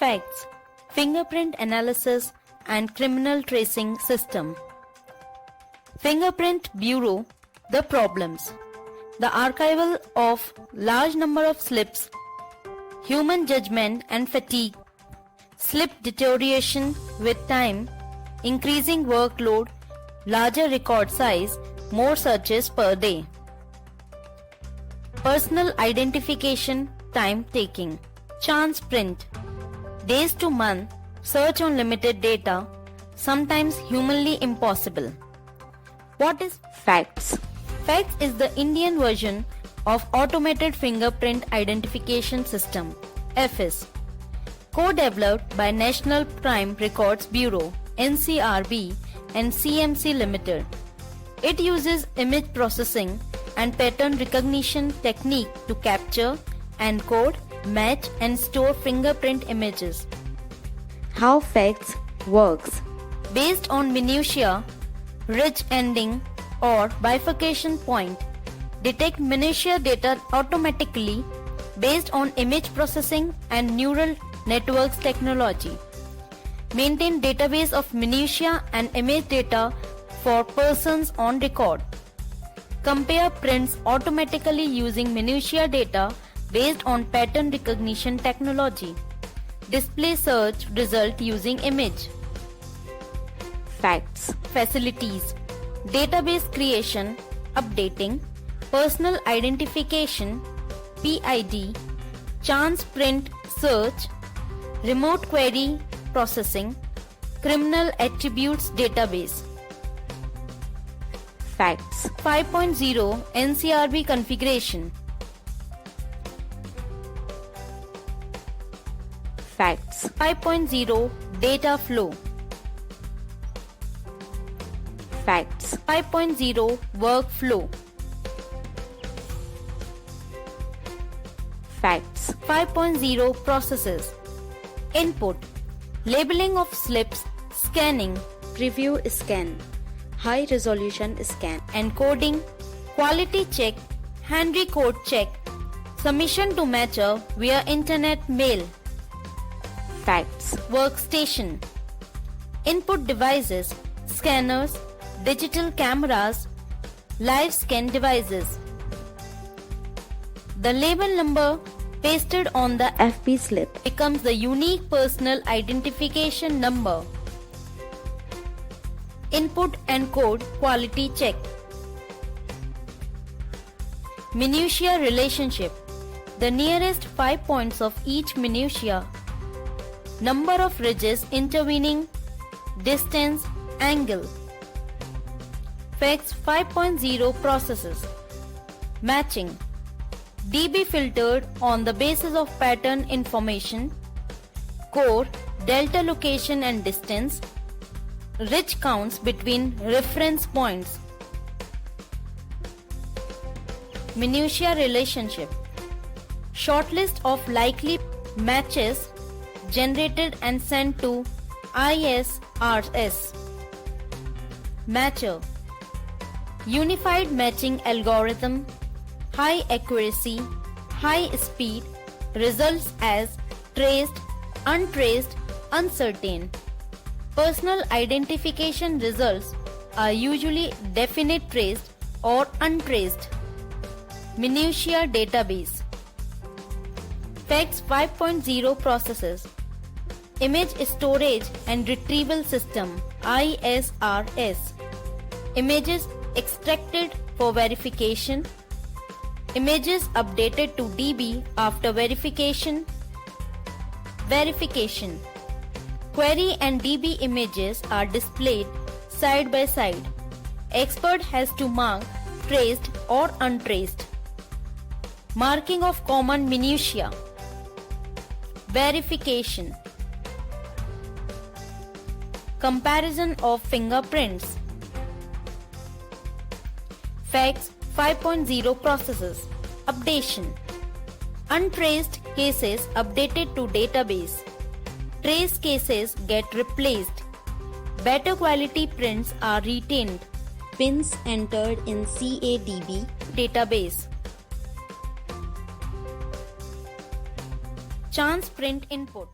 Facts: Fingerprint analysis and criminal tracing system. Fingerprint Bureau. The problems: the archival of large number of slips, human judgment and fatigue, slip deterioration with time, increasing workload, larger record size, more searches per day. Personal identification, time taking. Chance print. Days to month, search on limited data, sometimes humanly impossible. What is Facts. Facts is the Indian version of Automated Fingerprint Identification System, FIS, co-developed by National Crime Records Bureau, NCRB, and CMC Limited. It uses image processing and pattern recognition technique to capture, encode, match and store fingerprint images. How Facts works. Based on minutiae, ridge ending or bifurcation point, detect minutiae data automatically based on image processing and neural networks technology. Maintain database of minutiae and image data for persons on record. Compare prints automatically using minutiae data based on pattern recognition technology. Display search result using image. Facts. Facilities: database creation, updating, personal identification, PID, chance print search, remote query processing, criminal attributes database. Facts. 5.0 NCRB configuration. Facts. 5.0 data flow. Facts. 5.0 workflow. Facts. 5.0 processes. Input: labeling of slips, scanning, Preview scan. High resolution scan. encoding, quality check, Henry code check, submission to matcher via internet mail. Facts. Workstation: input devices, scanners, digital cameras, live scan devices. The label number pasted on the FP slip. becomes the unique personal identification number. Input and code quality check. Minutiae relationship: the nearest 5 points of each minutiae, number of ridges intervening, distance, angle. Facts 5.0 processes. Matching: DB filtered on the basis of pattern information, core, delta location and distance, ridge counts between reference points. Minutiae relationship: shortlist of likely matches generated and sent to ISRS. Matcher: unified matching algorithm, high accuracy, high speed, results as traced, untraced, uncertain. Personal identification results are usually definite traced or untraced. Minutiae database. Facts 5.0 processes. Image storage and retrieval system, ISRS. Images extracted for verification. Images updated to DB after verification. Verification: query and DB images are displayed side by side. Expert has to mark traced or untraced. Marking of common minutiae. Verification: comparison of fingerprints. Facts 5.0 processes. Updation: untraced cases updated to database. Traced cases get replaced. Better quality prints are retained. Pins entered in CADB database. Chance print input.